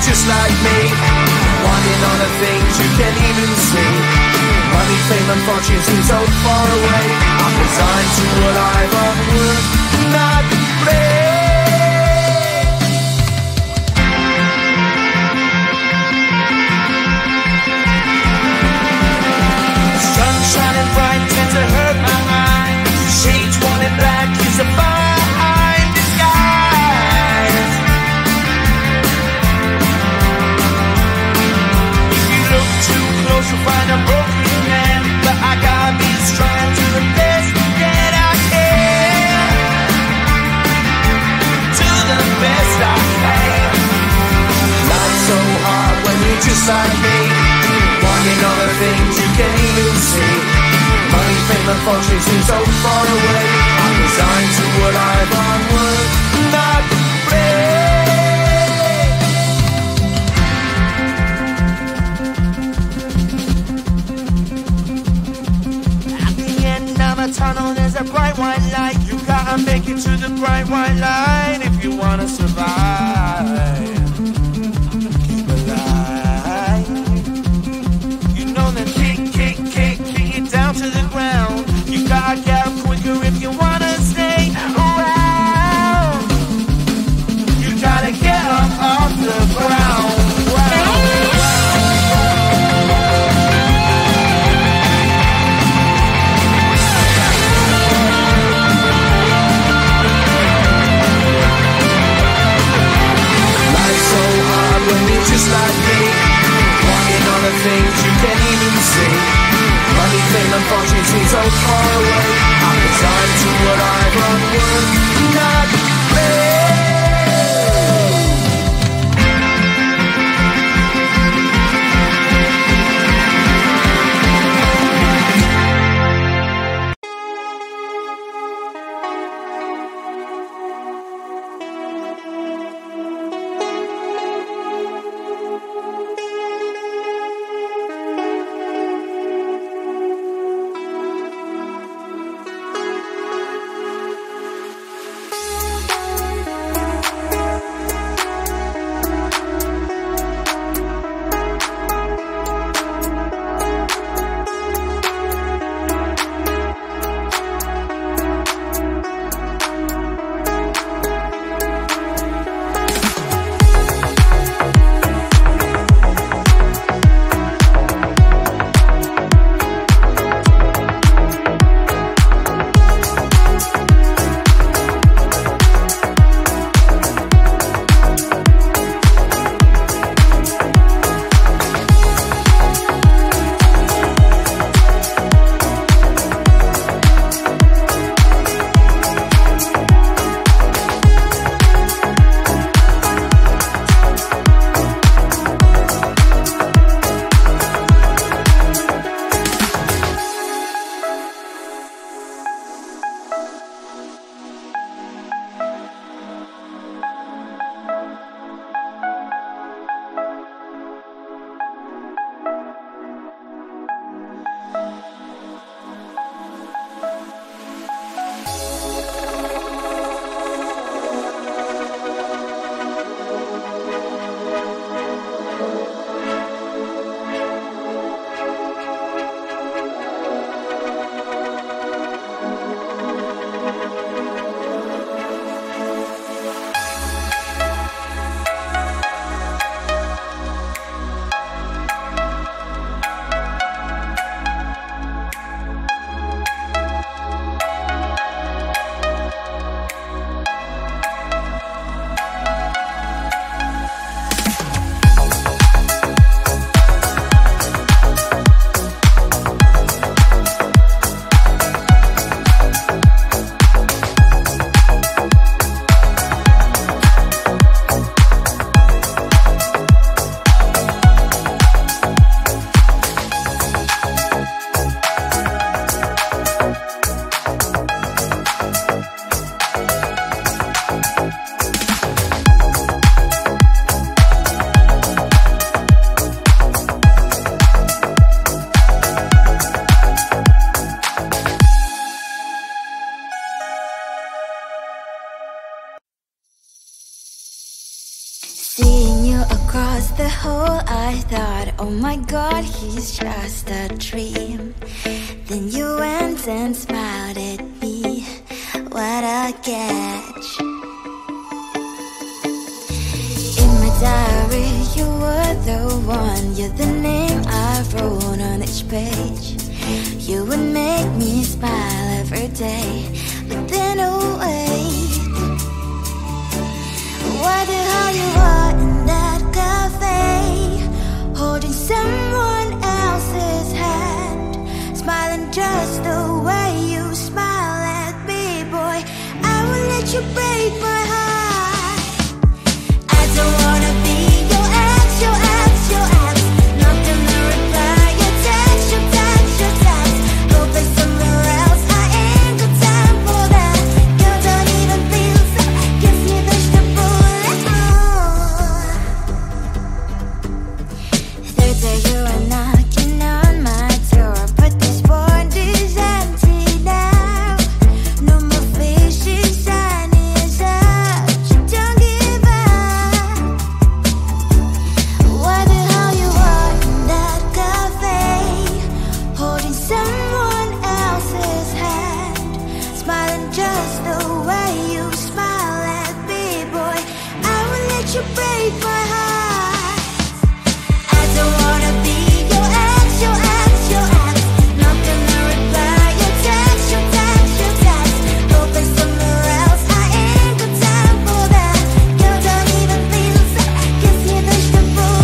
just like me, wanting all the things you can't even see. Money, fame and fortune seem so far away. I'm resigned to a life of work, not play. Sun shining bright tends to hurt my mind. Shades worn in black is a fine disguise. If you look too close you'll find a broken man, but I got me strong to the best that I can. To the best I can. Life's so hard when you're just like me, wanting all the things you can't even see. Money, fame and fortune seem so far away. I'm resigned to a life on work, not play. At the end of a tunnel there's a bright white light. You gotta make it to the bright white light if you wanna survive. Keep alive. You know that kick down to the ground. You gotta get up quicker if you wanna stay around. You gotta get up off the ground. Life's so hard when you're just like me, wanting all the things you can't even see. Money, fame and fortune seem so far away. I'm resigned to what I've run work, not play. lost the whole, I thought, oh my God, he's just a dream. Then you went and smiled at me. What a catch. In my diary, you were the one. You're the name I wrote on each page. You would make me smile every day. But then, oh wait, why the hell you are in that cafe, holding someone else's hand, smiling just the way you smile at me, boy. I will let you break my heart. I don't wanna be your ex, your ex, your ex. Not gonna reply your text, your text, your text. Go play somewhere else, I ain't got time for that. Girl, don't even feel so, kiss me vegetable. Third day you are knocking on my door, but this phone is empty now. No more faces, sign is up. You don't give up. Why the hell you are in that cafe, holding someone else's hand, smiling just the way you smile at me, boy. I will let you break my heart. I don't wanna be your ex, your ex, your ex. Not gonna reply your text, your text, your text. Go play somewhere else, I ain't got time for that. Girl, don't even feel so, kiss me vegetable.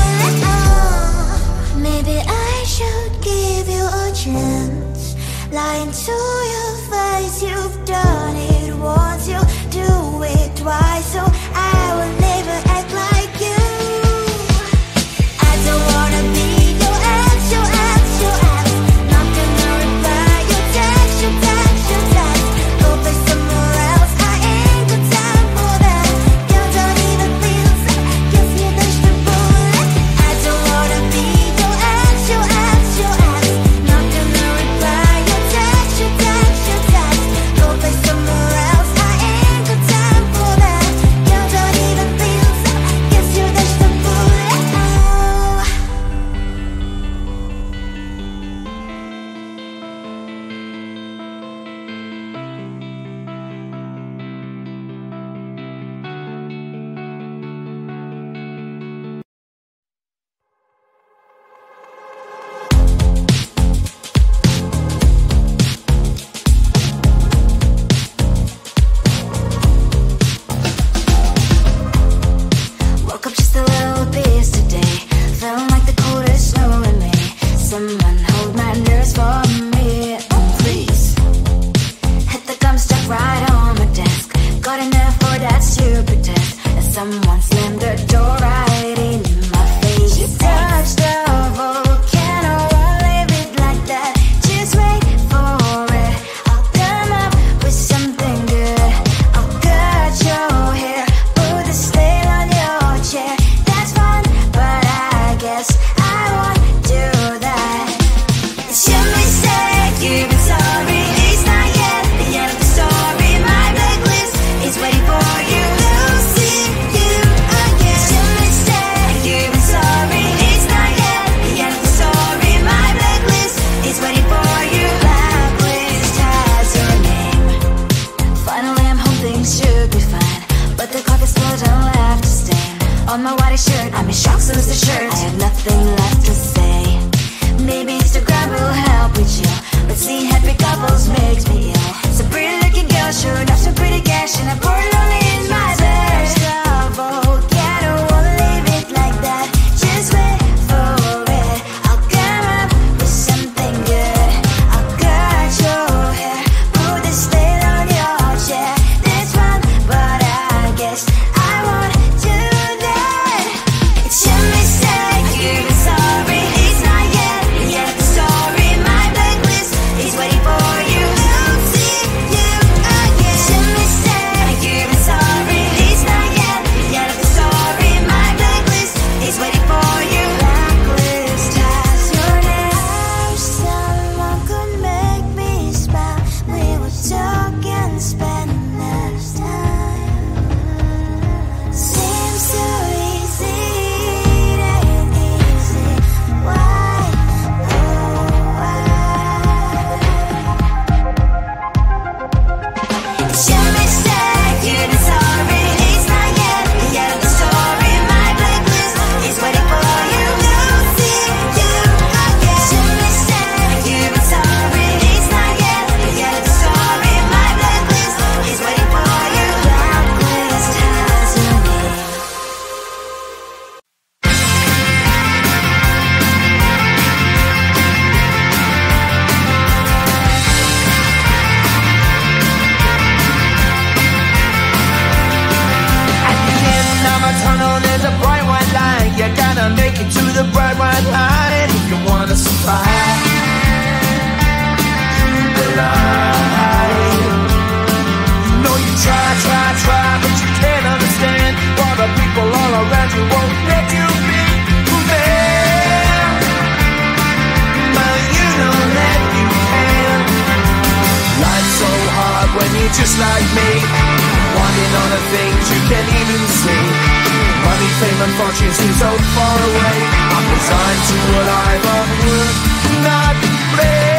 Maybe I should give you a chance. Lying to your face, you've done it once, you do it twice, so I will never act like you. I don't wanna be your ex, your ex, your ex. Not gonna reply your text, your text, your text. Go play somewhere else, I ain't got time for that. Girl, don't even feel so, kiss me vegetable. I don't wanna be your ex, your ex, your ex. Not gonna reply your text, your text, your text. Go play somewhere else, I ain't got time for that. Girl, don't even feel so, kiss you vegetable. Woke up just a little bit today. Feeling like the coldest snow in me. Someone hold my nerves for me, oh please. Hit the gum stuck right on my desk. Got enough for that stupid test. And someone slammed the door right in my face. You touched the volcano, won't leave it like that. Just wait for it. I'll come up with something good. I'll cut your hair, put a slate on your chair. That's fun, but I guess I won't do that. It's your mistake, you've been sorry. It's not yet the end of the story. My blacklist is waiting for you. Losing you again. It's your mistake, you've been sorry. It's not yet the end of the story. My blacklist is waiting for you. Blacklist has your name. Finally, I'm home, things should be fine. But the clock is still don't left to stain. On my white shirt, I'm in shock, so it's the shirt. I have nothing left to say. Maybe Instagram will help with you, but seeing happy couples makes me ill. Some pretty looking girl, sure enough, some pretty cash, and I pour it all in my bed. Volcano, won't leave it like that. Just wait for it. I'll come up with something good. I'll cut your hair, put the slate on your chair. That's fun, but I guess I won't do that. It's your mistake, you've been sorry. It's not yet the end of the story. My blacklist is waiting for you. just like me, wanting all the things you can't even see. Money, fame and fortune seem so far away. I'm resigned to what I've unworked, not play.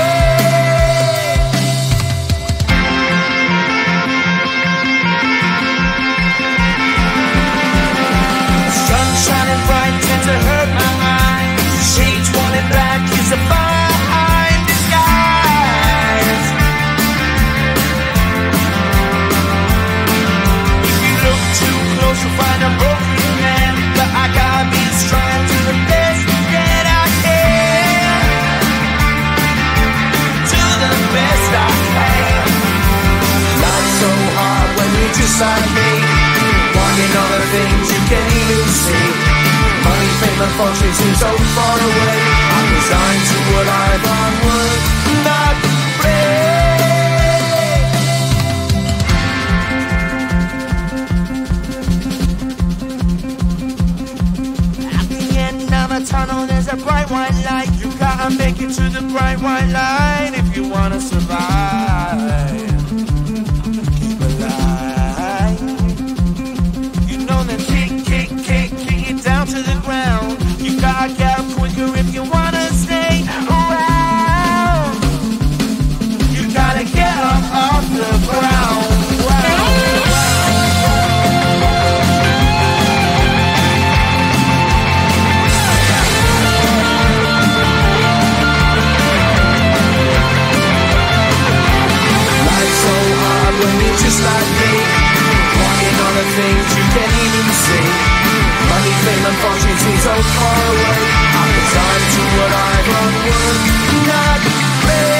Sun shining bright tends to hurt my eyes. Shades worn in black is a fine disguise. If you look too close you'll find a broken man, but I gotta be strong to the best that I can. To the best I can. Life's so hard when you're just like me, wanting all the things you can't even see. Money, fame and fortune seem so far away. I'm resigned to what I've unworked, not play. At the end of a tunnel there's a bright white light. You gotta make it to the bright white light if you wanna survive. Keep alive. You know that kick it down to the ground. You gotta get up quicker if you wanna stay around. You gotta get up off the ground. Life's so hard when you're just like me, wanting all the things you can't even see. Money, fame and fortune seem so far away. I'm resigned to what I've unworked, not play.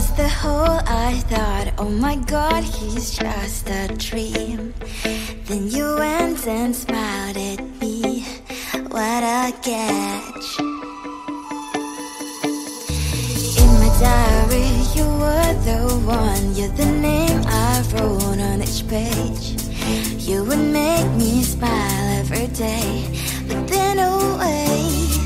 was the whole I thought, oh my god, he's just a dream. Then you went and smiled at me, what a catch. In my diary, you were the one, you're the name I wrote on each page. You would make me smile every day, but then away.